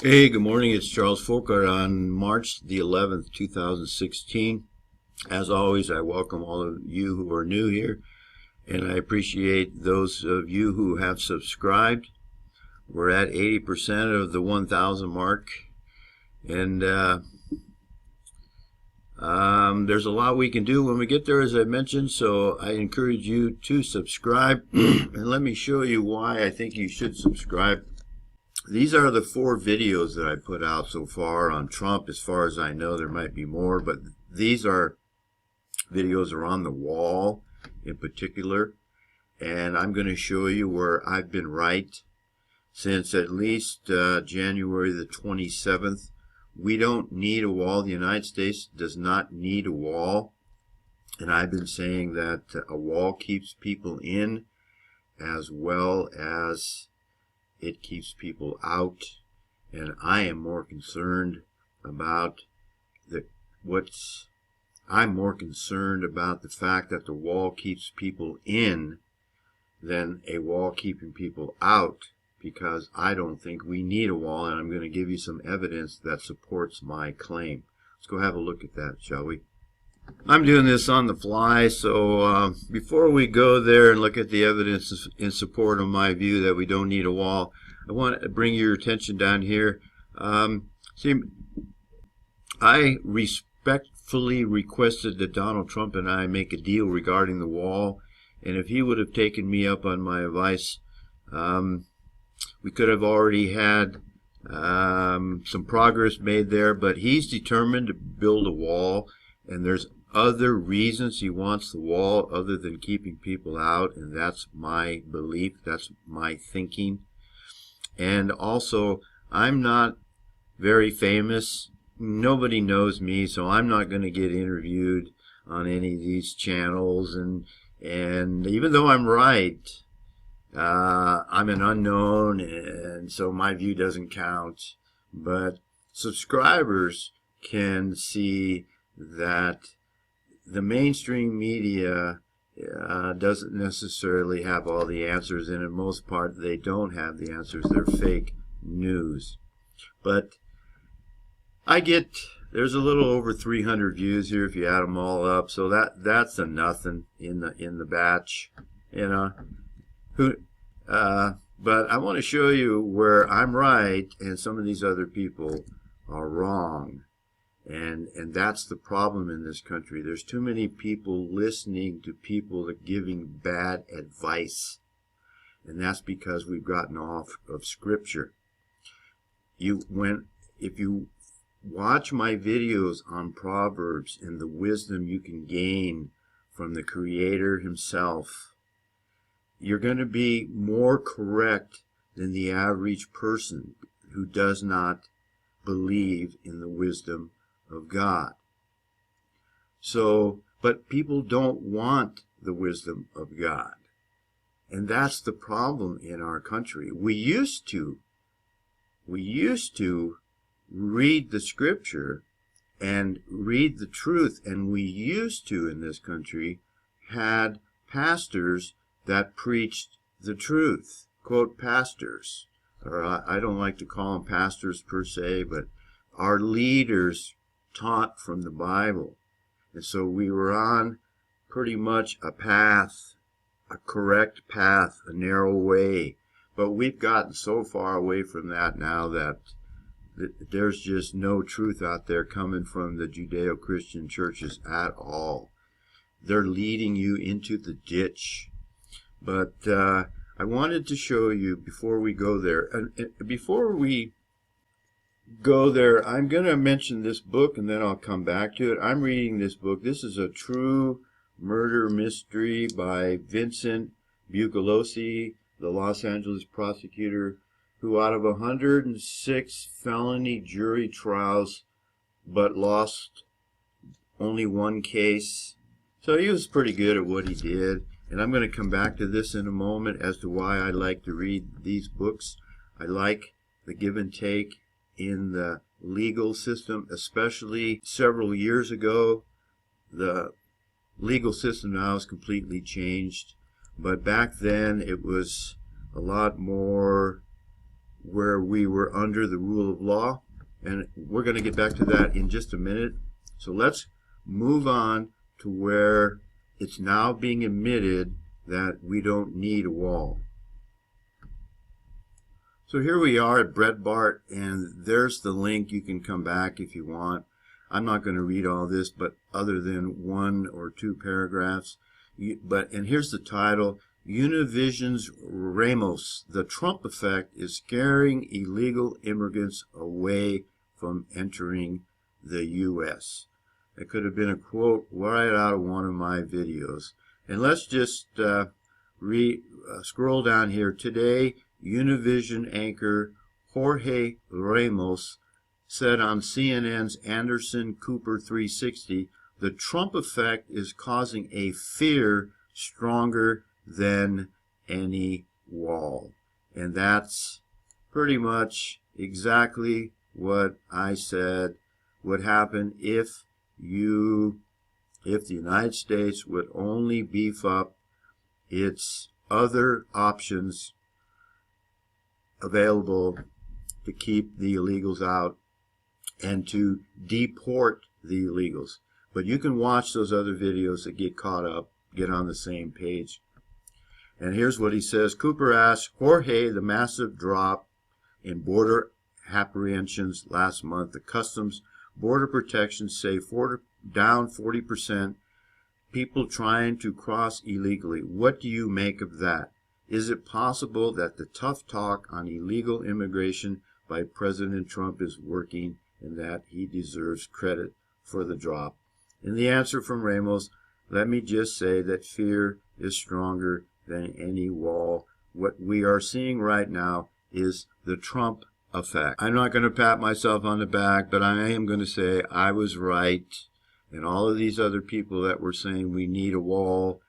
Hey, good morning. It's Charles Folkart on March the 11th, 2016. As always, I welcome all of you who are new here, and I appreciate those of you who have subscribed. We're at 80% of the 1,000 mark, and there's a lot we can do when we get there, as I mentioned, so I encourage you to subscribe, and let me show you why I think you should subscribe. These are the 4 videos that I put out so far on Trump. As far as I know, there might be more, but these are videos are on the wall in particular, and I'm going to show you where I've been right since at least January the 27th. We don't need a wall. The United States does not need a wall, and I've been saying that a wall keeps people in as well as it keeps people out, and I am more concerned about I'm more concerned about the fact that the wall keeps people in than a wall keeping people out, because I don't think we need a wall, and I'm going to give you some evidence that supports my claim. Let's go have a look at that, shall we? I'm doing this on the fly, so before we go there and look at the evidence in support of my view that we don't need a wall, I want to bring your attention down here. See, I respectfully requested that Donald Trump and I make a deal regarding the wall, and if he would have taken me up on my advice, we could have already had some progress made there, but he's determined to build a wall, and there's other reasons he wants the wall other than keeping people out, and that's my belief, that's my thinking. And also, I'm not very famous. Nobody knows me, so I'm not going to get interviewed on any of these channels, and even though I'm right, I'm an unknown, and so my view doesn't count. But subscribers can see that the mainstream media doesn't necessarily have all the answers, and in most part they don't have the answers. They're fake news. But there's a little over 300 views here if you add them all up, so that's a nothing in the batch, you know. But I want to show you where I'm right and some of these other people are wrong. And that's the problem in this country. There's too many people listening to people that giving bad advice. And that's because we've gotten off of Scripture. If you watch my videos on Proverbs and the wisdom you can gain from the Creator himself, you're going to be more correct than the average person who does not believe in the wisdom of God. So, but people don't want the wisdom of God. And that's the problem in our country. We used to read the Scripture and read the truth, and we used to, in this country, had pastors that preached the truth. Quote, pastors. Or I don't like to call them pastors per se, but our leaders taught from the Bible. And so we were on pretty much a path, a correct path, a narrow way. But we've gotten so far away from that now that there's just no truth out there coming from the Judeo-Christian churches at all. They're leading you into the ditch. But I wanted to show you before we go there. Before we go there, I'm going to mention this book, and then I'll come back to it. I'm reading this book. This is a true murder mystery by Vincent Bugliosi, the Los Angeles prosecutor, who out of 106 felony jury trials but lost only one case. So he was pretty good at what he did. And I'm going to come back to this in a moment as to why I like to read these books. I like the give and take in the legal system, especially several years ago. The legal system now is completely changed, but back then it was a lot more where we were under the rule of law, and we're going to get back to that in just a minute. So let's move on to where it's now being admitted that we don't need a wall. So here we are at Breitbart, and there's the link. You can come back if you want. I'm not going to read all this, but other than 1 or 2 paragraphs. And here's the title: Univision's Ramos, the Trump effect is scaring illegal immigrants away from entering the U.S. It could have been a quote right out of one of my videos. And let's just scroll down here. Today, Univision anchor Jorge Ramos said on CNN's Anderson Cooper 360, the Trump effect is causing a fear stronger than any wall. And that's pretty much exactly what I said would happen if the United States would only beef up its other options available to keep the illegals out and to deport the illegals. But you can watch those other videos that get caught up, get on the same page. And here's what he says. Cooper asked Jorge the massive drop in border apprehensions last month. The Customs Border Protection say down 40%. People trying to cross illegally. What do you make of that? Is it possible that the tough talk on illegal immigration by President Trump is working and that he deserves credit for the drop? And the answer from Ramos, let me just say that fear is stronger than any wall. What we are seeing right now is the Trump effect. I'm not going to pat myself on the back, but I am going to say I was right, and all of these other people that were saying we need a wall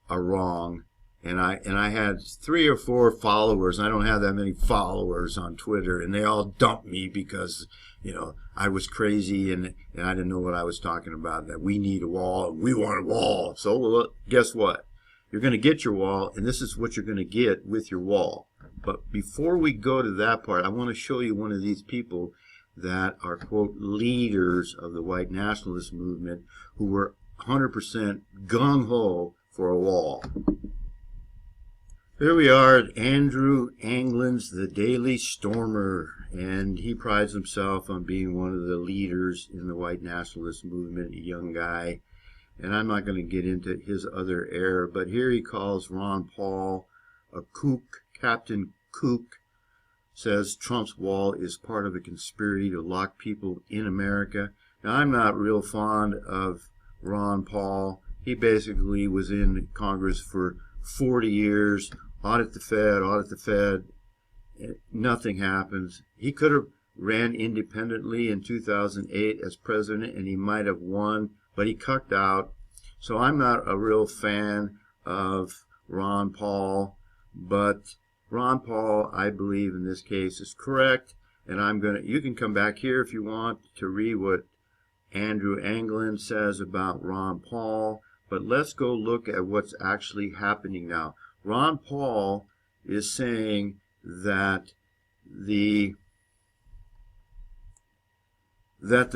are wrong. And I had 3 or 4 followers. I don't have that many followers on Twitter, and they all dumped me because, you know, I was crazy and I didn't know what I was talking about, that we need a wall and we want a wall. So, well, guess what? You're going to get your wall, and this is what you're going to get with your wall. But before we go to that part, I want to show you one of these people that are, quote, leaders of the white nationalist movement who were 100% gung-ho for a wall. Here we are at Andrew Anglin's The Daily Stormer, and he prides himself on being one of the leaders in the white nationalist movement, a young guy. And I'm not going to get into his other error, but here he calls Ron Paul a kook. Captain Kook says Trump's wall is part of a conspiracy to lock people in America. Now, I'm not real fond of Ron Paul. He basically was in Congress for 40 years. Audit the Fed, nothing happens. He could have ran independently in 2008 as president, and he might have won, but he cucked out. So I'm not a real fan of Ron Paul, but Ron Paul, I believe in this case, is correct, and you can come back here if you want to read what Andrew Anglin says about Ron Paul, but let's go look at what's actually happening now. Ron Paul is saying that the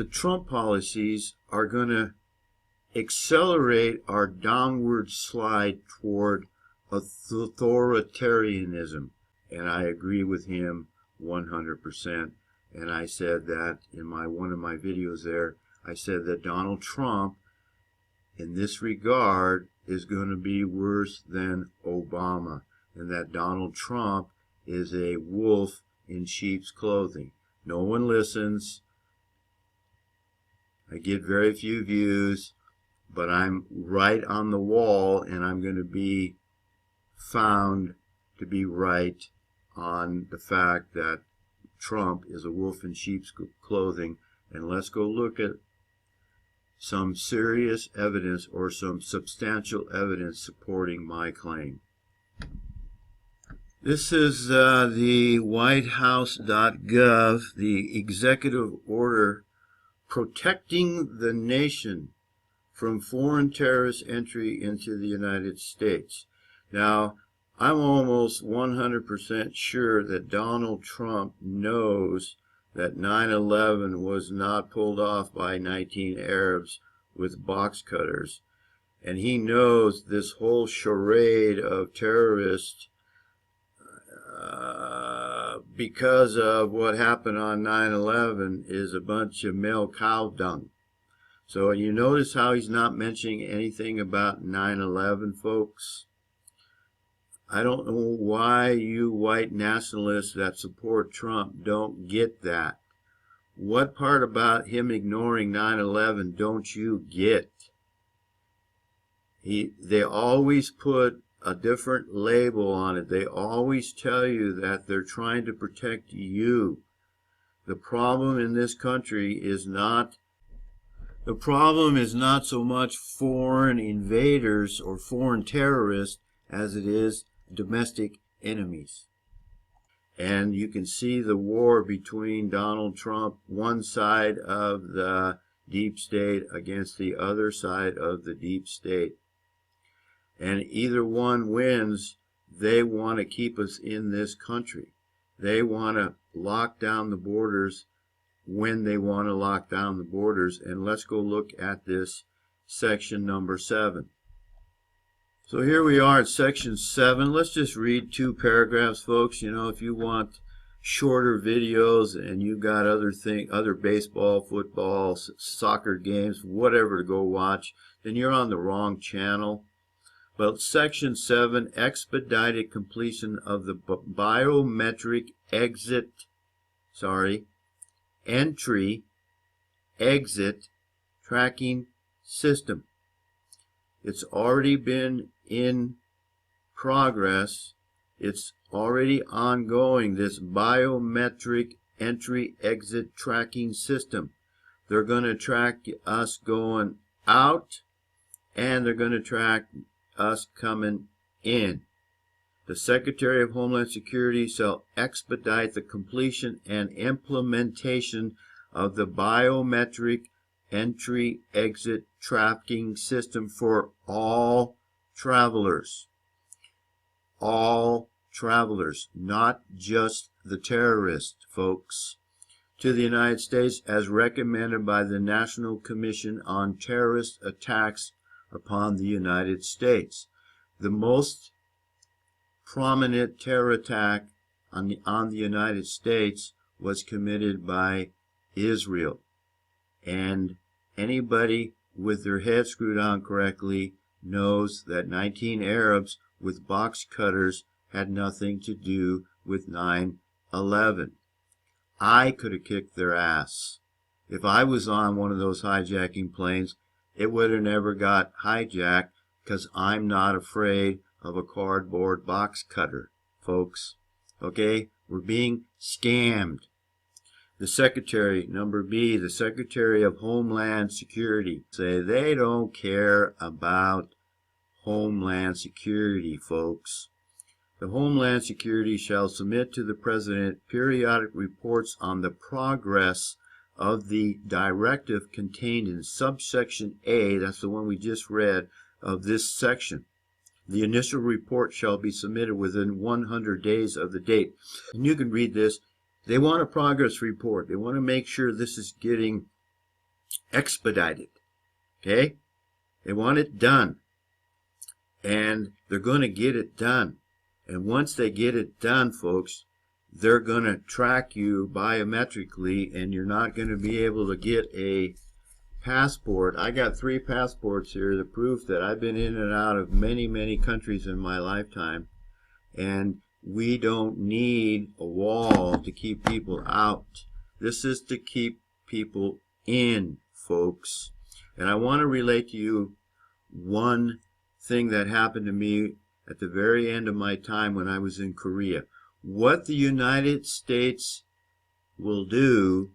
Trump policies are going to accelerate our downward slide toward authoritarianism. And I agree with him 100%. And I said that in one of my videos there, I said that Donald Trump, in this regard, is going to be worse than Obama, and that Donald Trump is a wolf in sheep's clothing. No one listens. I get very few views, but I'm right on the wall, and I'm going to be found to be right on the fact that Trump is a wolf in sheep's clothing. And let's go look at some serious evidence or some substantial evidence supporting my claim. This is the whitehouse.gov, the executive order protecting the nation from foreign terrorist entry into the United States. Now, I'm almost 100% sure that Donald Trump knows that 9/11 was not pulled off by 19 Arabs with box cutters. And he knows this whole charade of terrorists because of what happened on 9/11 is a bunch of male cow dung. So you notice how he's not mentioning anything about 9/11, folks? I don't know why you white nationalists that support Trump don't get that. What part about him ignoring 9/11 don't you get? They always put a different label on it. They always tell you that they're trying to protect you. The problem in this country is not so much foreign invaders or foreign terrorists as it is domestic enemies. And you can see the war between Donald Trump, one side of the deep state, against the other side of the deep state. And either one wins, they want to keep us in this country. They want to lock down the borders when they want to lock down the borders. And let's go look at this section number 7. So here we are at section 7. Let's just read 2 paragraphs, folks. You know, if you want shorter videos and you got other baseball, football, soccer games, whatever to go watch, then you're on the wrong channel. But section 7, expedited completion of the biometric entry exit tracking system. It's already been in progress. It's already ongoing, this biometric entry exit tracking system. They're going to track us going out, and they're going to track us coming in. The Secretary of Homeland Security shall expedite the completion and implementation of the biometric entry exit tracking system for all travelers. All travelers, not just the terrorists, folks, to the United States as recommended by the National Commission on Terrorist Attacks upon the United States. The most prominent terror attack on the United States was committed by Israel. And anybody with their head screwed on correctly knows that 19 Arabs with box cutters had nothing to do with 9/11. I could have kicked their ass. If I was on one of those hijacking planes, it would have never got hijacked, because I'm not afraid of a cardboard box cutter, folks. Okay? We're being scammed. The Secretary, number B, the Secretary of Homeland Security, say they don't care about Homeland Security, folks. The Homeland Security shall submit to the President periodic reports on the progress of the directive contained in subsection A, that's the one we just read, of this section. The initial report shall be submitted within 100 days of the date. And you can read this. They want a progress report. They want to make sure this is getting expedited. Okay? They want it done. And they're going to get it done. And once they get it done, folks, they're going to track you biometrically, and you're not going to be able to get a passport. I got 3 passports here, the proof that I've been in and out of many, many countries in my lifetime. And we don't need a wall to keep people out. This is to keep people in, folks. And I want to relate to you one thing that happened to me at the very end of my time when I was in Korea. What the United States will do,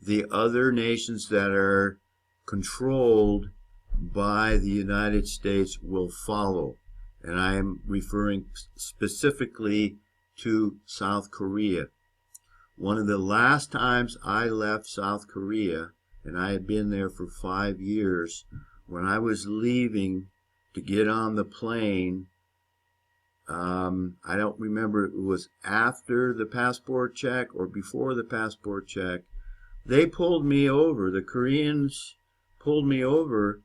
the other nations that are controlled by the United States will follow. And I am referring specifically to South Korea. One of the last times I left South Korea, and I had been there for 5 years, when I was leaving to get on the plane, I don't remember if it was after the passport check or before the passport check. They pulled me over. The Koreans pulled me over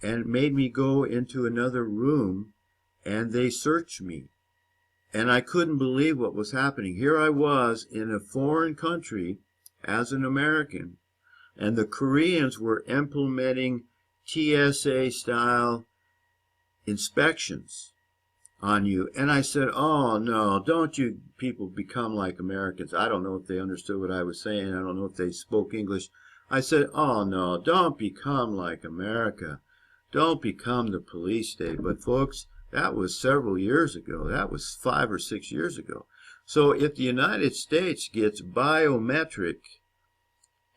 and made me go into another room, and they searched me. And I couldn't believe what was happening. Here I was in a foreign country as an American, and the Koreans were implementing TSA-style inspections on you. And I said, oh no, don't you people become like Americans. I don't know if they understood what I was saying. I don't know if they spoke English. I said, oh no, don't become like America. Don't become the police state. But folks, that was several years ago. That was 5 or 6 years ago. So if the United States gets biometric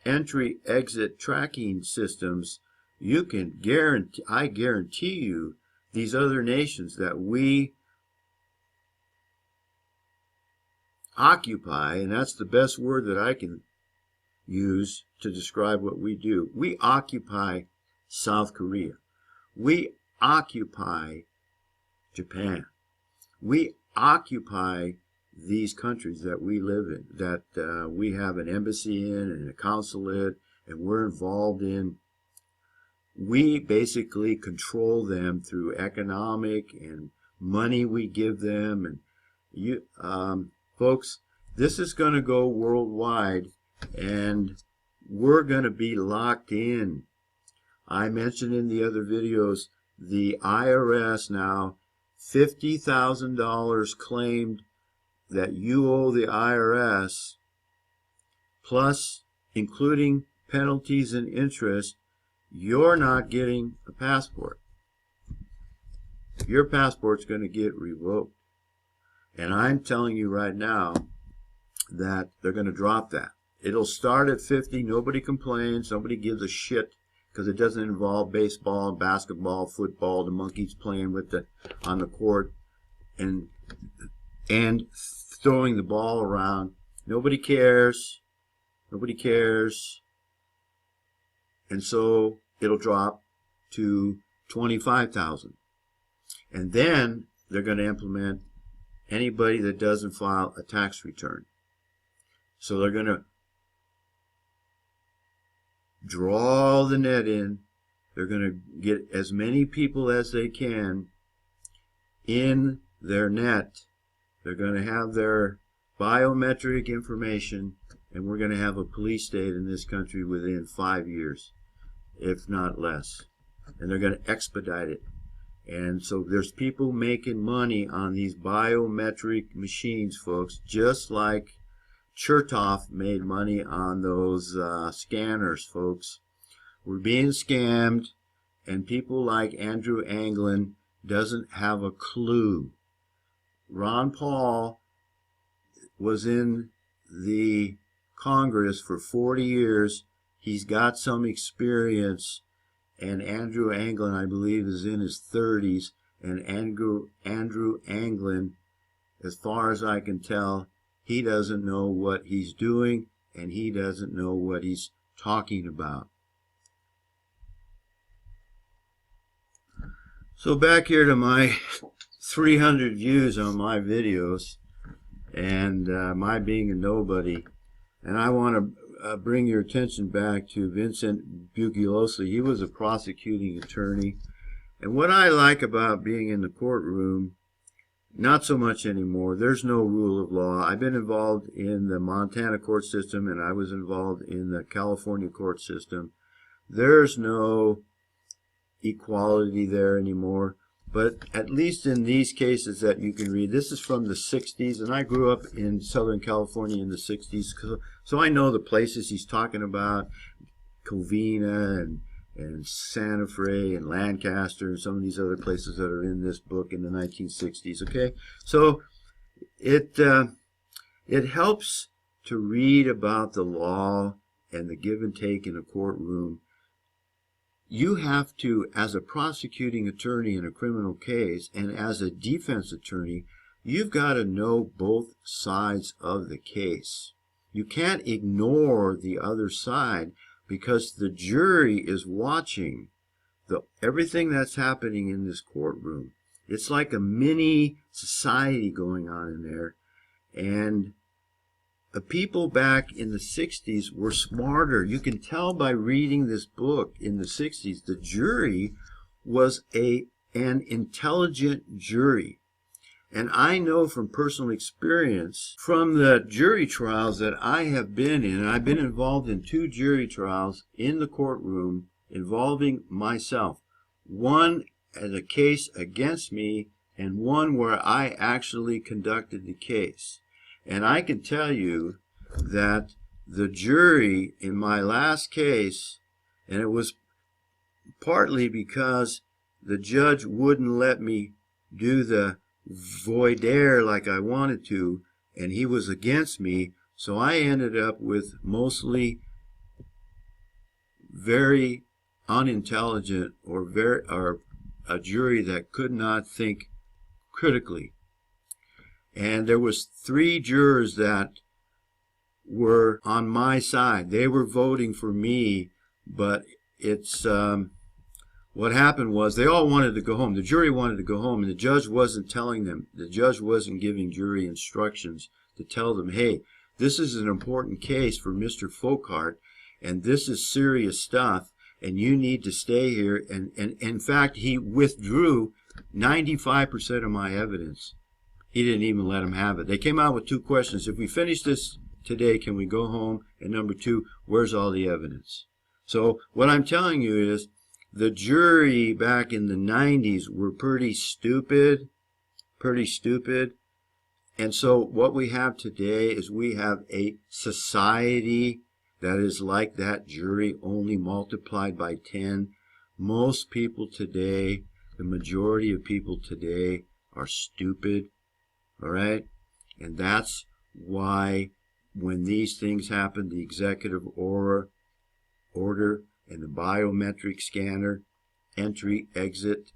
entry-exit tracking systems, you can guarantee, I guarantee you, these other nations that we occupy, and that's the best word that I can use to describe what we do. We occupy South Korea. We occupy Japan. We occupy these countries that we live in, that we have an embassy in and a consulate, and we're involved in. We basically control them through economic and money we give them. And you, folks, this is going to go worldwide, and we're going to be locked in. I mentioned in the other videos, the IRS now, $50,000 claimed that you owe the IRS, plus including penalties and interest. You're not getting a passport. Your passport's going to get revoked. And I'm telling you right now that they're going to drop that. It'll start at 50. Nobody complains. Nobody gives a shit because it doesn't involve baseball, basketball, football, the monkeys playing with on the court and throwing the ball around. Nobody cares. Nobody cares. And so it'll drop to 25,000. And then they're going to implement anybody that doesn't file a tax return. So they're going to draw the net in. They're going to get as many people as they can in their net. They're going to have their biometric information, and we're going to have a police state in this country within 5 years, if not less. And they're going to expedite it. And so there's people making money on these biometric machines, folks, just like Chertoff made money on those scanners, folks. We're being scammed, and people like Andrew Anglin doesn't have a clue. Ron Paul was in the Congress for 40 years. He's got some experience, and Andrew Anglin, I believe, is in his 30s, and Andrew Anglin, as far as I can tell, he doesn't know what he's doing, and he doesn't know what he's talking about. So back here to my 300 views on my videos, and my being a nobody, and I want to bring your attention back to Vincent Bugliosi. He was a prosecuting attorney, and what I like about being in the courtroom, not so much anymore, there's no rule of law. I've been involved in the Montana court system, and I was involved in the California court system. There's no equality there anymore. But at least in these cases that you can read, this is from the 60s, and I grew up in Southern California in the 60s, so I know the places he's talking about, Covina and Santa Fe and Lancaster and some of these other places that are in this book in the 1960s, okay? So it helps to read about the law and the give and take in a courtroom. You have to, as a prosecuting attorney in a criminal case and as a defense attorney, you've got to know both sides of the case. You can't ignore the other side because the jury is watching everything that's happening in this courtroom. It's like a mini society going on in there. And the people back in the 60s were smarter. You can tell by reading this book in the 60s, the jury was an intelligent jury. And I know from personal experience, from the jury trials that I have been in, and I've been involved in 2 jury trials in the courtroom involving myself. One as a case against me, and one where I actually conducted the case. And I can tell you that the jury in my last case, and it was partly because the judge wouldn't let me do the voir dire like I wanted to, and he was against me, so I ended up with mostly very unintelligent or a jury that could not think critically. And there was 3 jurors that were on my side. They were voting for me, but it's what happened was they all wanted to go home. The jury wanted to go home, and the judge wasn't telling them. The judge wasn't giving jury instructions to tell them, hey, this is an important case for Mr. Folkhart, and this is serious stuff, and you need to stay here. And in fact, he withdrew 95% of my evidence. He didn't even let them have it. They came out with 2 questions. If we finish this today, can we go home? And number 2, where's all the evidence? So what I'm telling you is the jury back in the 90s were pretty stupid. And so what we have today is we have a society that is like that jury, only multiplied by 10. Most people today, the majority of people today, are stupid. All right? And that's why when these things happen, the executive order and the biometric scanner, entry, exit,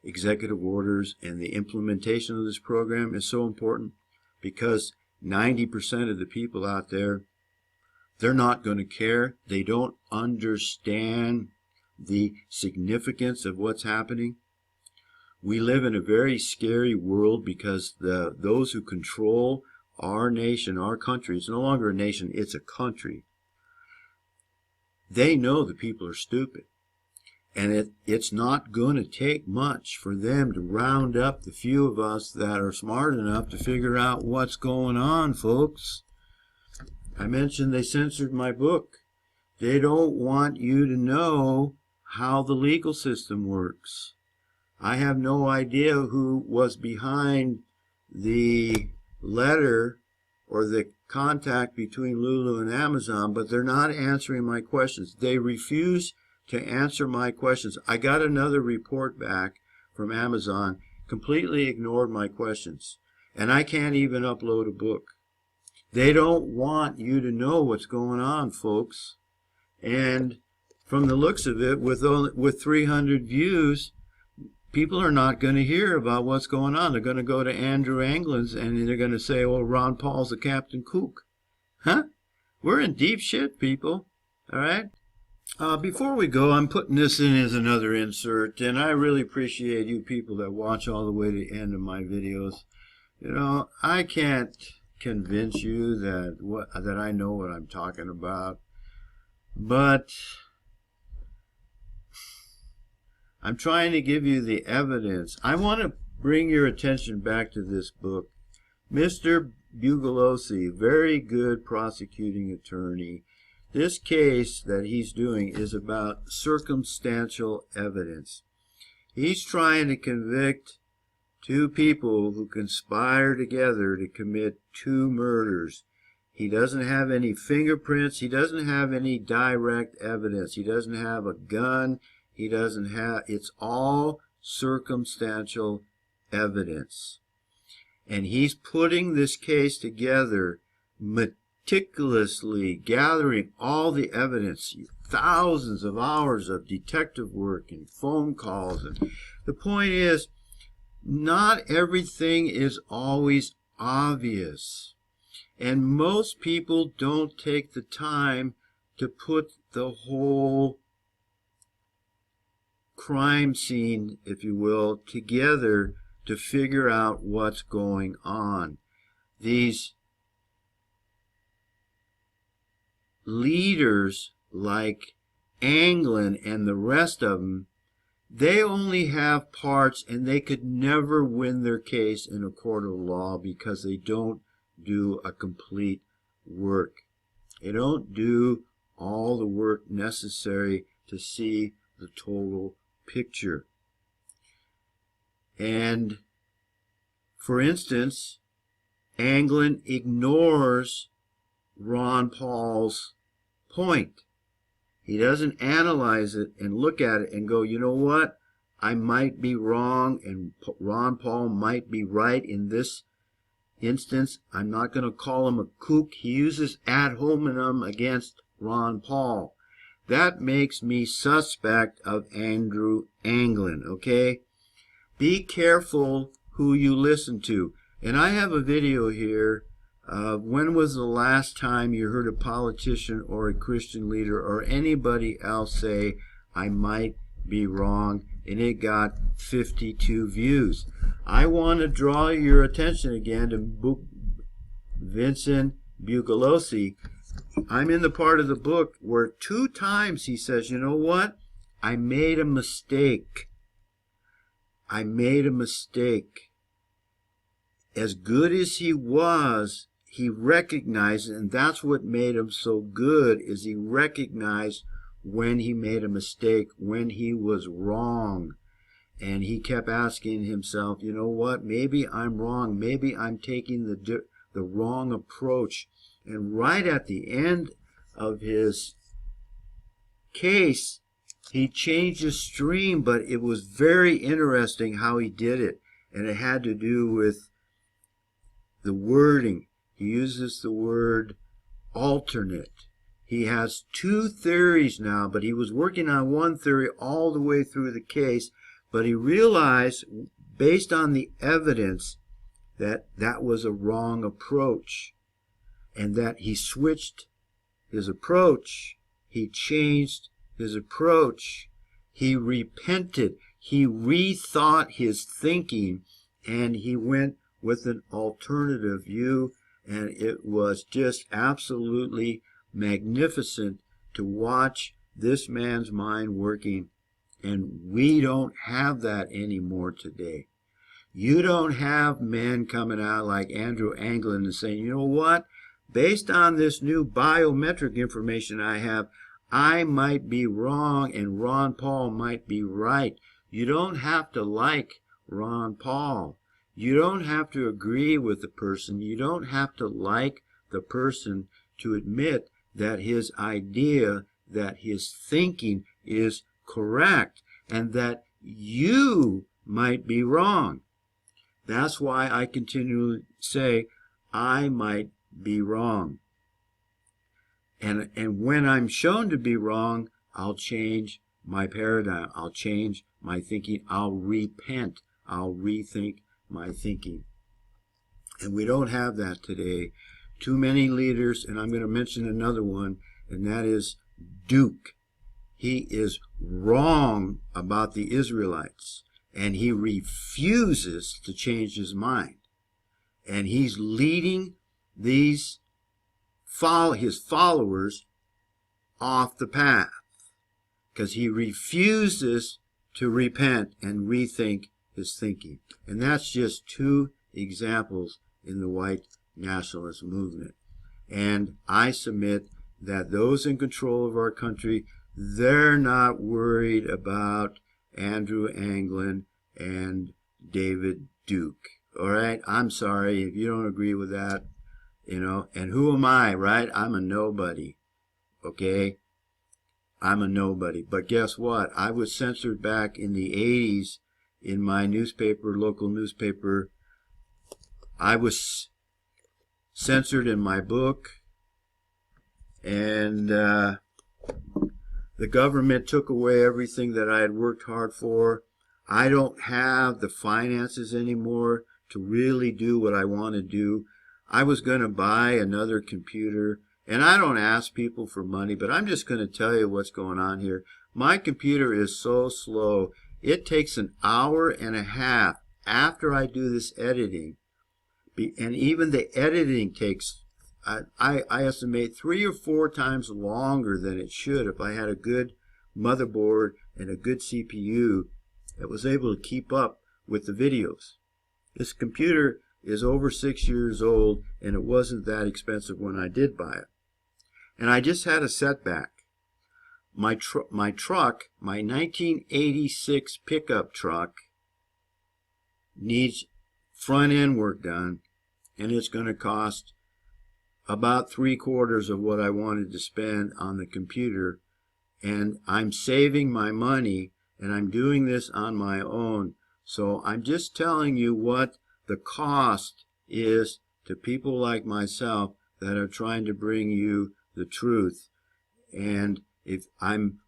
executive orders, and the implementation of this program is so important, because 90% of the people out there, they're not going to care. They don't understand the significance of what's happening. We live in a very scary world because those who control our nation, our country, it's no longer a nation, it's a country. They know the people are stupid. And it's not going to take much for them to round up the few of us that are smart enough to figure out what's going on, folks. I mentioned they censored my book. They don't want you to know how the legal system works. I have no idea who was behind the letter or the contact between Lulu and Amazon, but they're not answering my questions. They refuse to answer my questions. I got another report back from Amazon, completely ignored my questions, and I can't even upload a book. They don't want you to know what's going on, folks. And from the looks of it, with 300 views, people are not going to hear about what's going on. They're going to go to Andrew Anglin's and they're going to say, oh, Ron Paul's a Captain Kook. Huh? We're in deep shit, people. All right? Before we go, I'm putting this in as another insert, and I really appreciate you people that watch all the way to the end of my videos. You know, I can't convince you that I know what I'm talking about, but I'm trying to give you the evidence. I want to bring your attention back to this book. Mr. Bugliosi, very good prosecuting attorney. This case that he's doing is about circumstantial evidence. He's trying to convict 2 people who conspire together to commit 2 murders. He doesn't have any fingerprints. He doesn't have any direct evidence. He doesn't have a gun. He doesn't have, it's all circumstantial evidence. And he's putting this case together meticulously, gathering all the evidence, thousands of hours of detective work and phone calls. And the point is, not everything is always obvious. And most people don't take the time to put the whole crime scene, if you will, together to figure out what's going on. These leaders like Anglin and the rest of them, they only have parts, and they could never win their case in a court of law because they don't do a complete work. They don't do all the work necessary to see the total picture. And for instance, Anglin ignores Ron Paul's point. He doesn't analyze it and look at it and go, you know what? I might be wrong and Ron Paul might be right in this instance. I'm not going to call him a kook. He uses ad hominem against Ron Paul. That makes me suspect of Andrew Anglin, okay? Be careful who you listen to. And I have a video here of when was the last time you heard a politician or a Christian leader or anybody else say, I might be wrong, and it got 52 views. I want to draw your attention again to Vincent Bugliosi. I'm in the part of the book where 2 times he says, you know what? I made a mistake. I made a mistake. As good as he was, he recognized, and that's what made him so good, is he recognized when he made a mistake, when he was wrong. And he kept asking himself, you know what, maybe I'm wrong, maybe I'm taking the wrong approach. And right at the end of his case, he changed his stream, but it was very interesting how he did it. And it had to do with the wording. He uses the word alternate. He has 2 theories now, but he was working on one theory all the way through the case, but he realized, based on the evidence, that that was a wrong approach, and that he switched his approach. He changed his approach. He repented. He rethought his thinking, and he went with an alternative view, and it was just absolutely magnificent to watch this man's mind working. And we don't have that anymore today. You don't have men coming out like Andrew Anglin and saying, you know what, based on this new biometric information I have, I might be wrong and Ron Paul might be right. You don't have to like Ron Paul. You don't have to agree with the person. You don't have to like the person to admit that his idea, that his thinking is correct, and that you might be wrong. That's why I continually say, I might be wrong. And when I'm shown to be wrong, I'll change my paradigm. I'll change my thinking. I'll repent. I'll rethink my thinking. And we don't have that today. Too many leaders, and I'm going to mention another one, and that is Duke. He is wrong about the Israelites, and he refuses to change his mind. And he's leading his followers off the path because he refuses to repent and rethink his thinking. And that's just 2 examples in the white nationalist movement. And I submit that those in control of our country, they're not worried about Andrew Anglin and David Duke. All right? I'm sorry if you don't agree with that, you know. And who am I, right? I'm a nobody. Okay? I'm a nobody. But guess what? I was censored back in the 80s in my newspaper, local newspaper. I was censored in my book, and the government took away everything that I had worked hard for. I don't have the finances anymore to really do what I want to do. I was going to buy another computer, and I don't ask people for money, but I'm just going to tell you what's going on here. My computer is so slow. It takes an hour and a half after I do this editing, and even the editing takes, I estimate, 3 or 4 times longer than it should if I had a good motherboard and a good CPU that was able to keep up with the videos. This computer is over 6 years old, and it wasn't that expensive when I did buy it. And I just had a setback. My truck, my 1986 pickup truck, needs front end work done, and it's going to cost about 3/4 of what I wanted to spend on the computer. And I'm saving my money, and I'm doing this on my own. So I'm just telling you what the cost is to people like myself that are trying to bring you the truth. And if I'm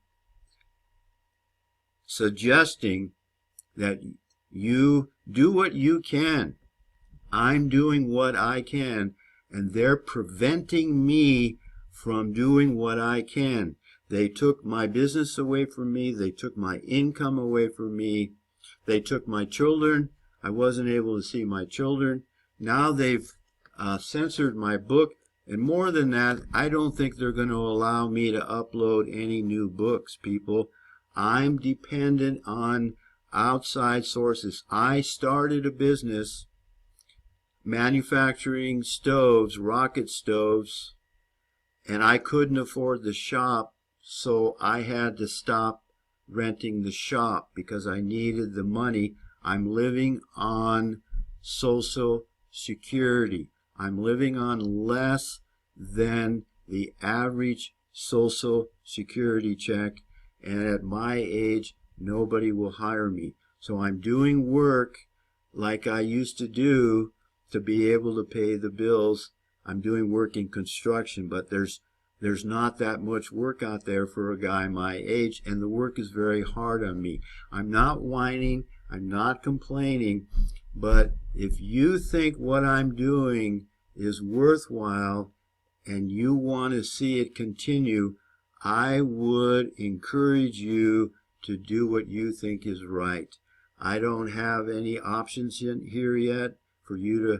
suggesting that you do what you can, I'm doing what I can, and they're preventing me from doing what I can. They took my business away from me. They took my income away from me. They took my children. I wasn't able to see my children. Now they've censored my book. And more than that, I don't think they're going to allow me to upload any new books, people. I'm dependent on outside sources. I started a business manufacturing stoves, rocket stoves, and I couldn't afford the shop, so I had to stop renting the shop because I needed the money. I'm living on Social Security. I'm living on less than the average Social Security check, and at my age, nobody will hire me. So I'm doing work like I used to do to be able to pay the bills. I'm doing work in construction, but there's not that much work out there for a guy my age, and the work is very hard on me. I'm not whining, I'm not complaining, but if you think what I'm doing is worthwhile and you want to see it continue, I would encourage you to do what you think is right. I don't have any options in here yet for you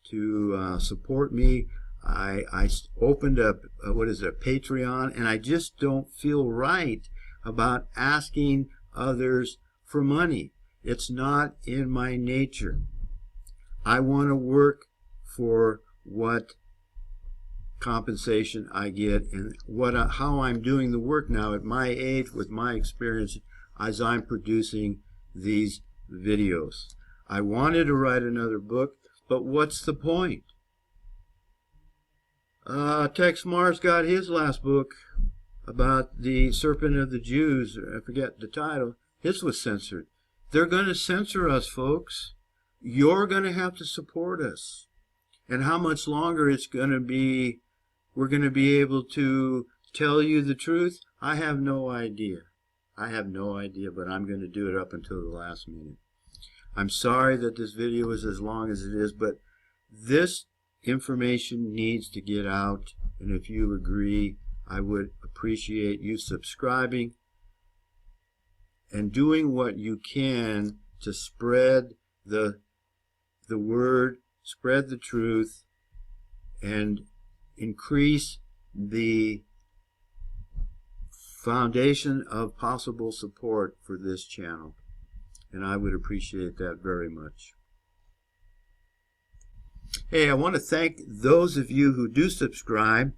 to support me. I opened up a Patreon, and I just don't feel right about asking others for money. It's not in my nature. I want to work for what compensation I get, and how I'm doing the work now at my age with my experience as I'm producing these videos. I wanted to write another book, but what's the point? Tex Mars got his last book about the Serpent of the Jews. I forget the title. His was censored. They're going to censor us, folks. You're going to have to support us. And how much longer it's going to be, we're going to be able to tell you the truth, I have no idea. I have no idea, but I'm going to do it up until the last minute. I'm sorry that this video is as long as it is, but this information needs to get out, and if you agree, I would appreciate you subscribing and doing what you can to spread the word, spread the truth, and increase the foundation of possible support for this channel. And I would appreciate that very much. Hey, I want to thank those of you who do subscribe.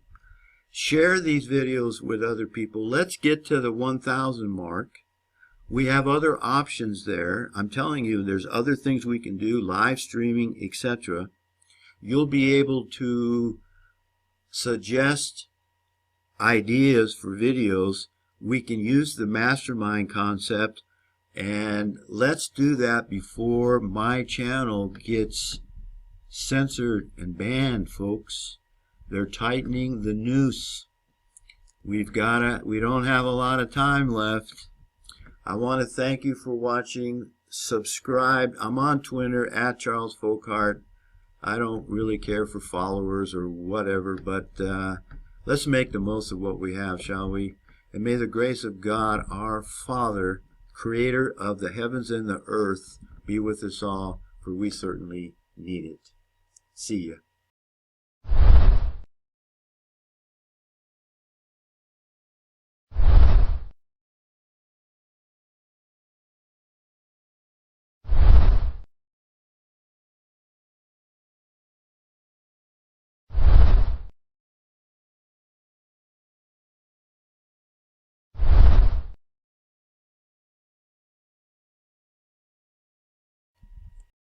Share these videos with other people. Let's get to the 1,000 mark. We have other options there. I'm telling you, there's other things we can do, live streaming, etc. You'll be able to suggest ideas for videos. We can use the mastermind concept, and let's do that before my channel gets censored and banned, folks. They're tightening the noose. We don't have a lot of time left. I want to thank you for watching. Subscribe. I'm on Twitter at Charles Folkhart. I don't really care for followers or whatever, but let's make the most of what we have, shall we? And may the grace of God, our Father, creator of the heavens and the earth, be with us all, for we certainly need it. See ya.